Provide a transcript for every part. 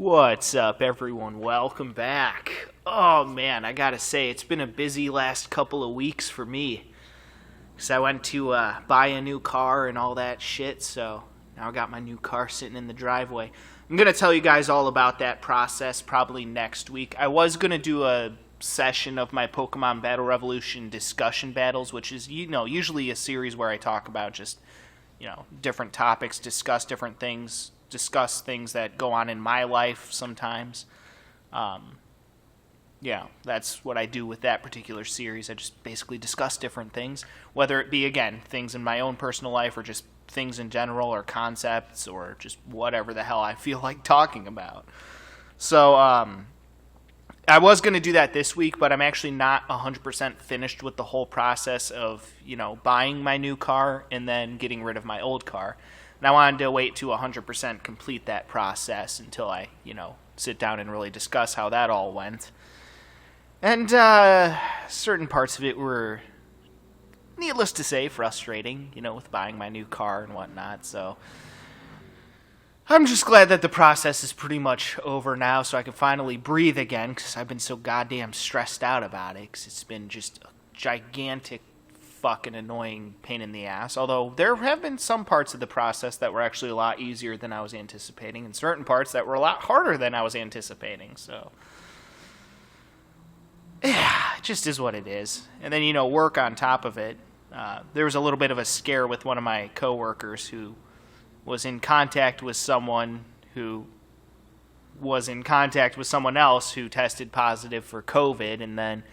What's up, everyone? Welcome back. Oh man, I gotta say, it's been a busy last couple of weeks for me. Because I went to buy a new car and all that shit, so now I got my new car sitting in the driveway. I'm gonna tell you guys all about that process probably next week. I was gonna do a session of my Pokemon Battle Revolution discussion battles, which is, usually a series where I talk about just, different topics, discuss different things, discuss things that go on in my life sometimes. That's what I do with that particular series. I just basically discuss different things, whether it be, again, things in my own personal life or just things in general or concepts or just whatever the hell I feel like talking about. So, I was going to do that this week, but I'm actually not 100% finished with the whole process of, buying my new car and then getting rid of my old car. And I wanted to wait to 100% complete that process until I, sit down and really discuss how that all went. And certain parts of it were, needless to say, frustrating, with buying my new car and whatnot. So I'm just glad that the process is pretty much over now so I can finally breathe again, because I've been so goddamn stressed out about it, because it's been just a gigantic fucking annoying pain in the ass. Although there have been some parts of the process that were actually a lot easier than I was anticipating, and certain parts that were a lot harder than I was anticipating. So yeah, it just is what it is. And then, work on top of it. There was a little bit of a scare with one of my coworkers who was in contact with someone who was in contact with someone else who tested positive for COVID, and then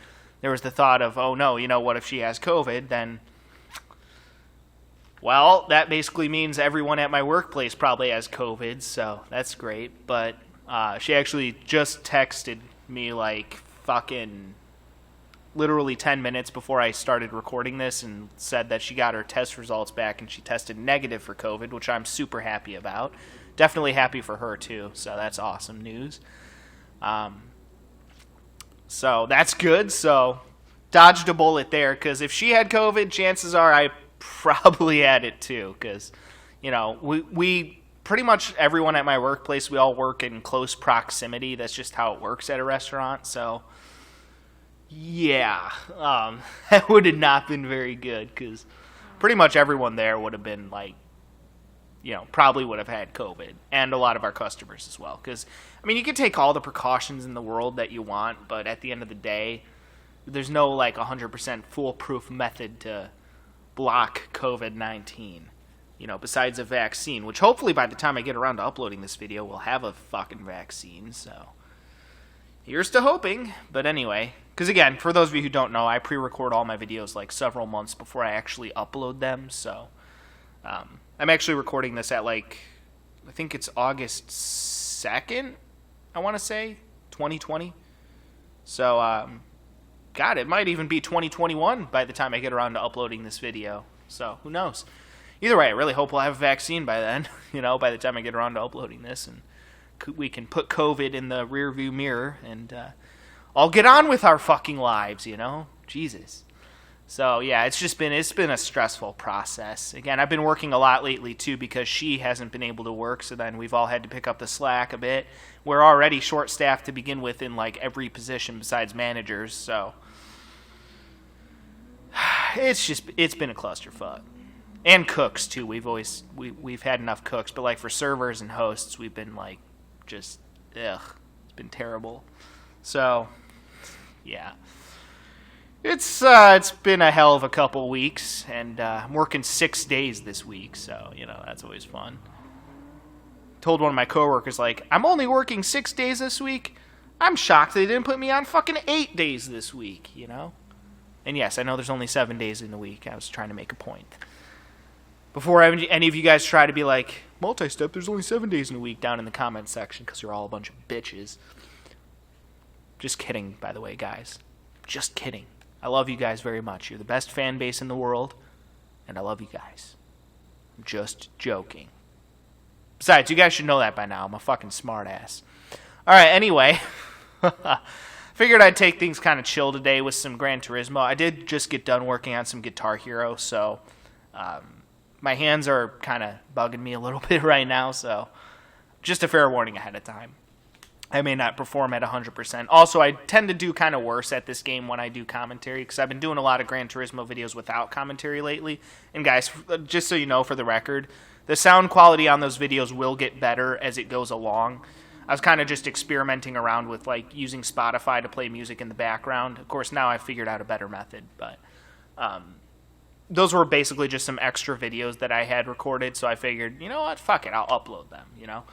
there was the thought of, oh no, what if she has COVID? Then, well, that basically means everyone at my workplace probably has COVID, so that's great. But she actually just texted me like fucking literally 10 minutes before I started recording this and said that she got her test results back and she tested negative for COVID, which I'm super happy about. Definitely happy for her too, so that's awesome news. So that's good. So dodged a bullet there, because if she had COVID, chances are I probably had it too, because, we pretty much everyone at my workplace, we all work in close proximity. That's just how it works at a restaurant, so yeah, that would have not been very good, because pretty much everyone there would have been like, probably would have had COVID, and a lot of our customers as well. Because, you can take all the precautions in the world that you want, but at the end of the day, there's no like 100% foolproof method to block COVID-19, besides a vaccine, which hopefully by the time I get around to uploading this video, we'll have a fucking vaccine, so here's to hoping. But anyway, because again, for those of you who don't know, I pre-record all my videos like several months before I actually upload them. So I'm actually recording this at I think it's August 2nd, I want to say, 2020. So, God, it might even be 2021 by the time I get around to uploading this video. So who knows? Either way, I really hope we'll have a vaccine by then, by the time I get around to uploading this, and we can put COVID in the rearview mirror and all get on with our fucking lives, Jesus. So yeah, it's been a stressful process. Again, I've been working a lot lately too, because she hasn't been able to work, so then we've all had to pick up the slack a bit. We're already short-staffed to begin with in like every position besides managers, so it's been a clusterfuck. And cooks too. We've had enough cooks, but like for servers and hosts, we've been like just it's been terrible. So yeah, it's been a hell of a couple weeks, and I'm working 6 days this week, so that's always fun. Told one of my coworkers, like, I'm only working 6 days this week. I'm shocked they didn't put me on fucking 8 days this week, And yes, I know there's only 7 days in the week. I was trying to make a point. Before any of you guys try to be like, multi-step, there's only 7 days in a week, down in the comments section, because you're all a bunch of bitches. Just kidding, by the way, guys. Just kidding. I love you guys very much. You're the best fan base in the world, and I love you guys. I'm just joking. Besides, you guys should know that by now. I'm a fucking smartass. Alright, anyway. Figured I'd take things kind of chill today with some Gran Turismo. I did just get done working on some Guitar Hero, so my hands are kind of bugging me a little bit right now, so just a fair warning ahead of time. I may not perform at 100%. Also, I tend to do kind of worse at this game when I do commentary, because I've been doing a lot of Gran Turismo videos without commentary lately. And guys, just so you know, for the record, the sound quality on those videos will get better as it goes along. I was kind of just experimenting around with like using Spotify to play music in the background. Of course, now I've figured out a better method, but those were basically just some extra videos that I had recorded, so I figured, you know what, fuck it, I'll upload them, you know.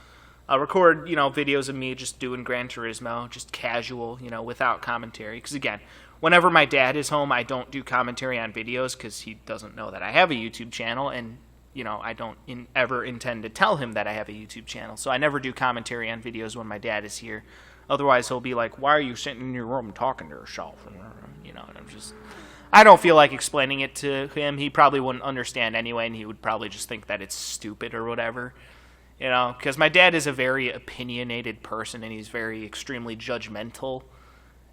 I'll record, you know, videos of me just doing Gran Turismo, just casual, you know, without commentary. Because, again, whenever my dad is home, I don't do commentary on videos because he doesn't know that I have a YouTube channel, and, you know, I don't ever intend to tell him that I have a YouTube channel. So I never do commentary on videos when my dad is here. Otherwise, he'll be like, why are you sitting in your room talking to yourself? You know, and I don't feel like explaining it to him. He probably wouldn't understand anyway, and he would probably just think that it's stupid or whatever. You know, because my dad is a very opinionated person, and he's very extremely judgmental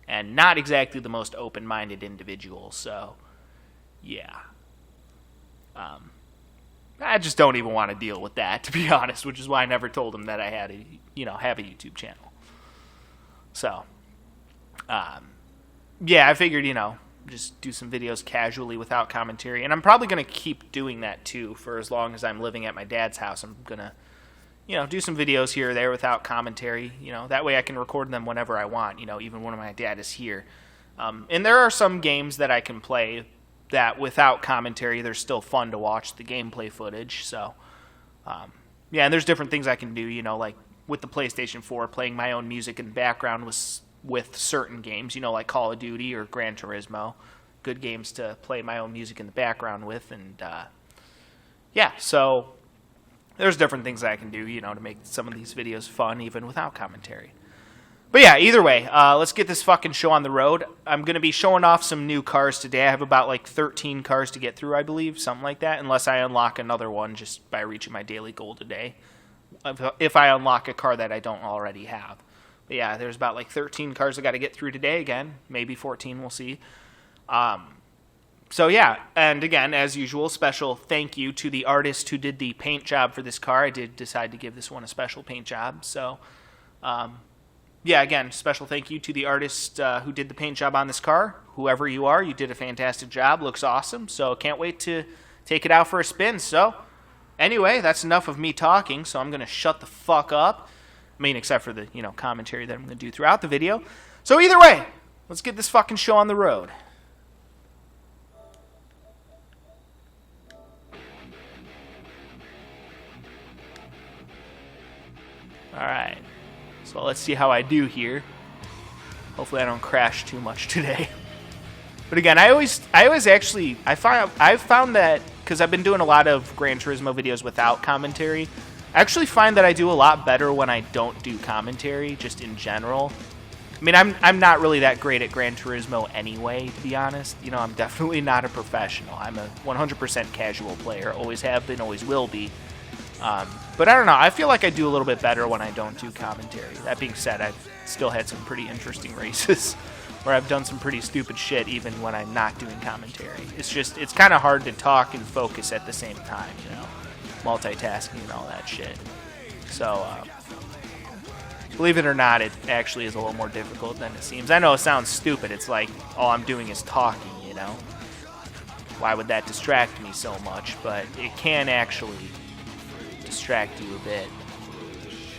and not exactly the most open-minded individual. So, yeah. I just don't even want to deal with that, to be honest, which is why I never told him that I had have a YouTube channel. So, yeah, I figured, you know, just do some videos casually without commentary. And I'm probably going to keep doing that, too, for as long as I'm living at my dad's house. I'm going to, you know, do some videos here or there without commentary. You know, that way I can record them whenever I want, you know, even when my dad is here. And there are some games that I can play that without commentary, they're still fun to watch the gameplay footage. So, yeah, and there's different things I can do, you know, like with the PlayStation 4, playing my own music in the background with certain games, you know, like Call of Duty or Gran Turismo. Good games to play my own music in the background with. And, yeah, so there's different things I can do, you know, to make some of these videos fun, even without commentary. But yeah, either way, let's get this fucking show on the road. I'm going to be showing off some new cars today. I have about like 13 cars to get through, I believe, something like that, unless I unlock another one just by reaching my daily goal today. If I unlock a car that I don't already have. But yeah, there's about like 13 cars I got to get through today again. Maybe 14, we'll see. So yeah, and again, as usual, special thank you to the artist who did the paint job for this car. I did decide to give this one a special paint job. So, yeah, again, special thank you to the artist who did the paint job on this car. Whoever you are, you did a fantastic job. Looks awesome. So can't wait to take it out for a spin. So anyway, that's enough of me talking. So I'm going to shut the fuck up. I mean, except for the, you know, commentary that I'm going to do throughout the video. So either way, let's get this fucking show on the road. Alright, so let's see how I do here. Hopefully I don't crash too much today. But again, I've found that, because I've been doing a lot of Gran Turismo videos without commentary, I actually find that I do a lot better when I don't do commentary, just in general. I mean, I'm not really that great at Gran Turismo anyway, to be honest. You know, I'm definitely not a professional. I'm a 100% casual player, always have been, always will be. But I don't know, I feel like I do a little bit better when I don't do commentary. That being said, I've still had some pretty interesting races where I've done some pretty stupid shit even when I'm not doing commentary. It's kind of hard to talk and focus at the same time, you know, multitasking and all that shit. So, believe it or not, it actually is a little more difficult than it seems. I know it sounds stupid, it's like all I'm doing is talking, you know. Why would that distract me so much? But it can actually distract you a bit.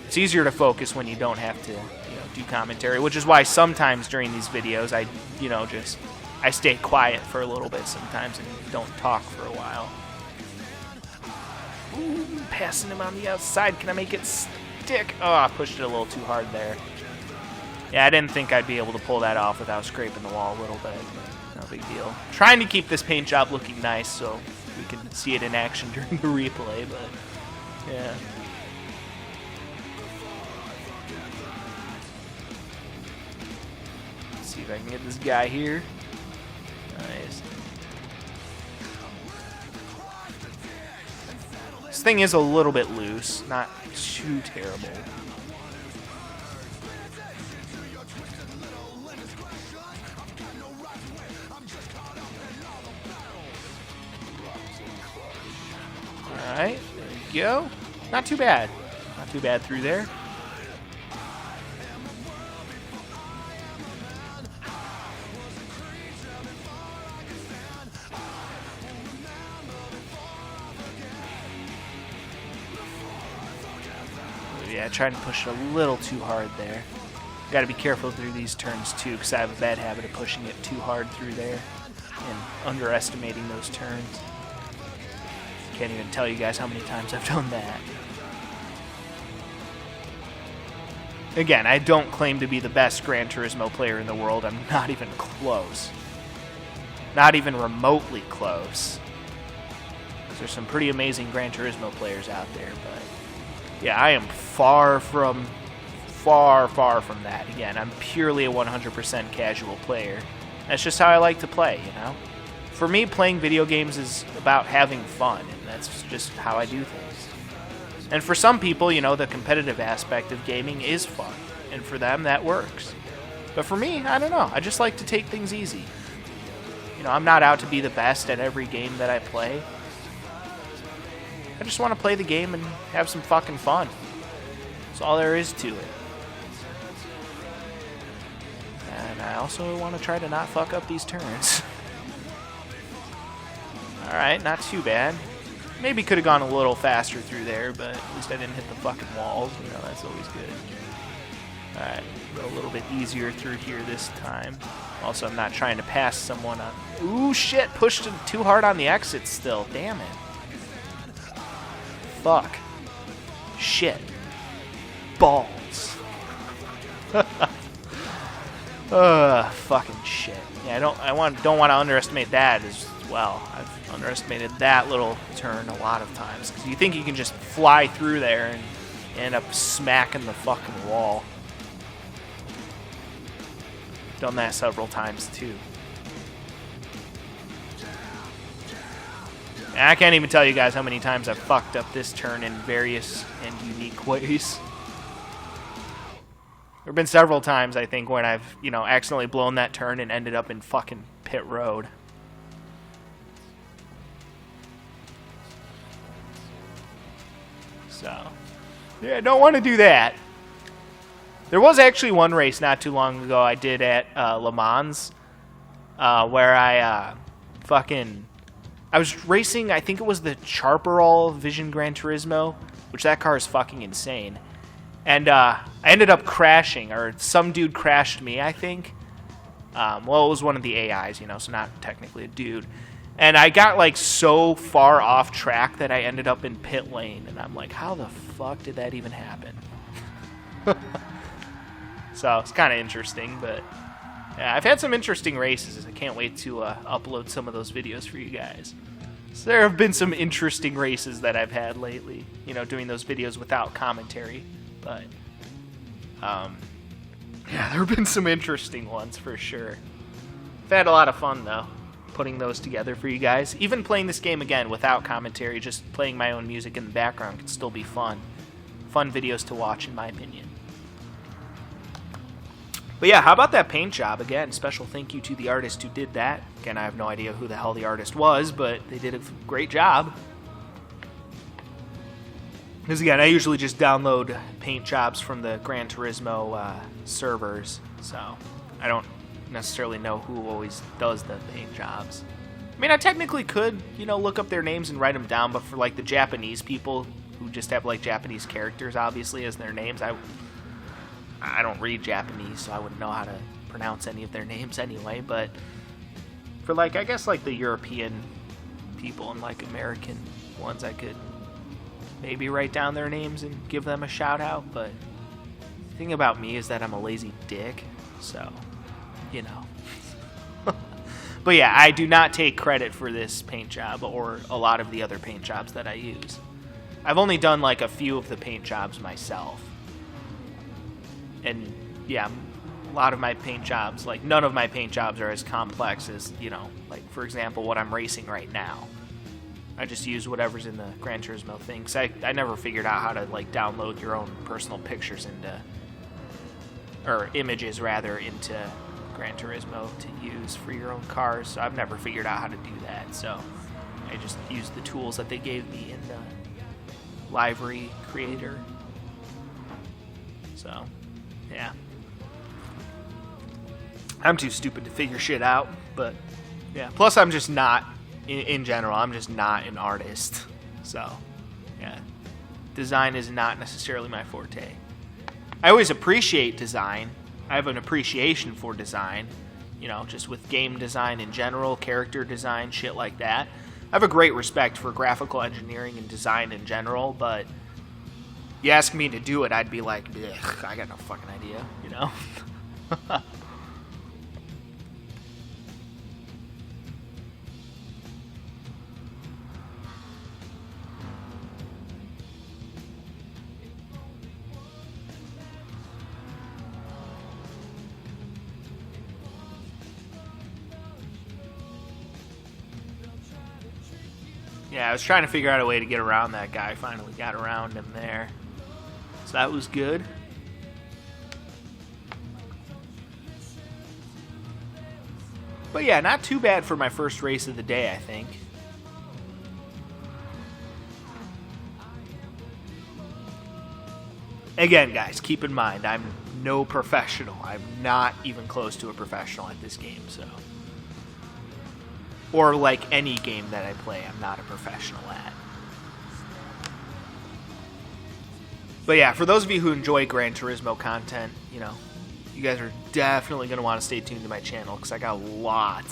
It's easier to focus when you don't have to, you know, do commentary, which is why sometimes during these videos I, you know, I stay quiet for a little bit sometimes and don't talk for a while. Ooh, passing him on the outside. Can I make it stick? Oh, I pushed it a little too hard there. Yeah, I didn't think I'd be able to pull that off without scraping the wall a little bit. No big deal. Trying to keep this paint job looking nice so we can see it in action during the replay, but yeah. Let's see if I can get this guy here. Nice. This thing is a little bit loose, not too terrible. Alright, there we go. Not too bad. Not too bad through there. Yeah, trying to push it a little too hard there. Got to be careful through these turns too, because I have a bad habit of pushing it too hard through there and underestimating those turns. Can't even tell you guys how many times I've done that. Again, I don't claim to be the best Gran Turismo player in the world. I'm not even close. Not even remotely close. There's some pretty amazing Gran Turismo players out there, but yeah, I am far from that. Again, I'm purely a 100% casual player. That's just how I like to play, you know? For me, playing video games is about having fun, and that's just how I do things. And for some people, you know, the competitive aspect of gaming is fun, and for them, that works. But for me, I don't know. I just like to take things easy. You know, I'm not out to be the best at every game that I play. I just want to play the game and have some fucking fun. That's all there is to it. And I also want to try to not fuck up these turns. Alright, not too bad. Maybe could have gone a little faster through there, but at least I didn't hit the fucking walls. You know, that's always good. Alright, go a little bit easier through here this time. Also, I'm not trying to pass someone on... Ooh, shit! Pushed it too hard on the exit still. Damn it. Fuck. Shit. Balls. Fucking shit. Yeah, don't want to underestimate that as well. I've underestimated that little turn a lot of times, because you think you can just fly through there and end up smacking the fucking wall. Done that several times too. And I can't even tell you guys how many times I've fucked up this turn in various and unique ways. There have been several times, I think, when I've, you know, accidentally blown that turn and ended up in fucking pit road. So, yeah, don't want to do that. There was actually one race not too long ago I did at Le Mans where I I was racing, I think it was the Chaparral Vision Gran Turismo, which that car is fucking insane. And I ended up crashing, or some dude crashed me, I think. Well, it was one of the AIs, you know, so not technically a dude. And I got, like, so far off track that I ended up in pit lane. And I'm like, how the fuck did that even happen? So, it's kind of interesting, but... yeah, I've had some interesting races. I can't wait to upload some of those videos for you guys. So there have been some interesting races that I've had lately. You know, doing those videos without commentary. But, yeah, there have been some interesting ones for sure. I've had a lot of fun, though, putting those together for you guys. Even playing this game again without commentary, just playing my own music in the background can still be fun. Fun videos to watch, in my opinion. But yeah, how about that paint job? Again, special thank you to the artist who did that. Again, I have no idea who the hell the artist was, but they did a great job. Because again, I usually just download paint jobs from the Gran Turismo servers, so I don't necessarily know who always does the paint jobs. I mean, I technically could, you know, look up their names and write them down, but for like the Japanese people who just have like Japanese characters, obviously, as their names, I don't read Japanese, so I wouldn't know how to pronounce any of their names anyway, but for, like, I guess, like, the European people and, like, American ones, I could maybe write down their names and give them a shout-out, but the thing about me is that I'm a lazy dick, so, you know. But yeah, I do not take credit for this paint job or a lot of the other paint jobs that I use. I've only done, like, a few of the paint jobs myself. And, yeah, a lot of my paint jobs, like, none of my paint jobs are as complex as, you know, like, for example, what I'm racing right now. I just use whatever's in the Gran Turismo thing, because I never figured out how to, like, download your own personal pictures into, or images, rather, into Gran Turismo to use for your own cars, so I've never figured out how to do that, so I just used the tools that they gave me in the library creator. So... yeah. I'm too stupid to figure shit out, but yeah. Plus, I'm just not, in general, I'm just not an artist. So, yeah. Design is not necessarily my forte. I always appreciate design. I have an appreciation for design, you know, just with game design in general, character design, shit like that. I have a great respect for graphical engineering and design in general, but you ask me to do it, I'd be like, I got no fucking idea, you know? Yeah, I was trying to figure out a way to get around that guy. Finally got around him there. So that was good. But yeah, not too bad for my first race of the day, I think. Again, guys, keep in mind, I'm no professional. I'm not even close to a professional at this game, so... Or like any game that I play, I'm not a professional at. But yeah, for those of you who enjoy Gran Turismo content, you know, you guys are definitely going to want to stay tuned to my channel because I got a lot,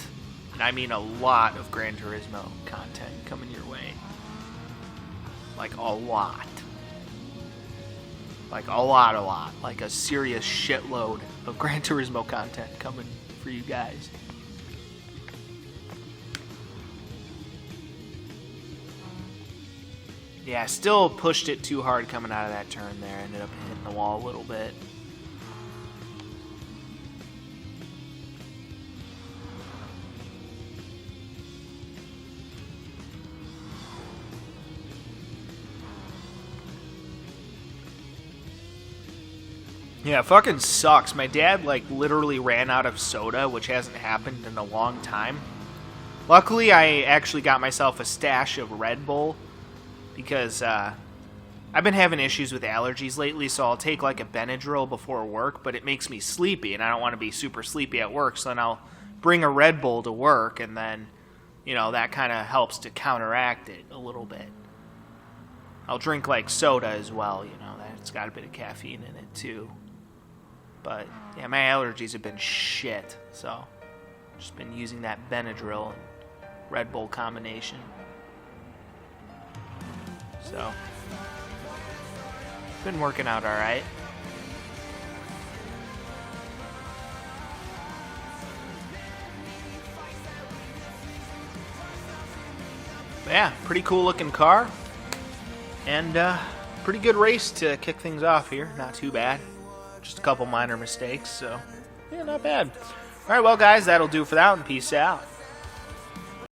and I mean a lot of Gran Turismo content coming your way. Like a lot. Like a lot. Like a serious shitload of Gran Turismo content coming for you guys. Yeah, still pushed it too hard coming out of that turn there. Ended up hitting the wall a little bit. Yeah, it fucking sucks. My dad, like, literally ran out of soda, which hasn't happened in a long time. Luckily, I actually got myself a stash of Red Bull. Because I've been having issues with allergies lately, so I'll take like a Benadryl before work, but it makes me sleepy, and I don't want to be super sleepy at work, so then I'll bring a Red Bull to work, and then, you know, that kind of helps to counteract it a little bit. I'll drink like soda as well, you know, that's got a bit of caffeine in it too. But, yeah, my allergies have been shit, so just been using that Benadryl and Red Bull combination. So, been working out alright. Yeah, pretty cool looking car. And pretty good race to kick things off here. Not too bad. Just a couple minor mistakes, so yeah, not bad. Alright, well guys, that'll do for that, and peace out.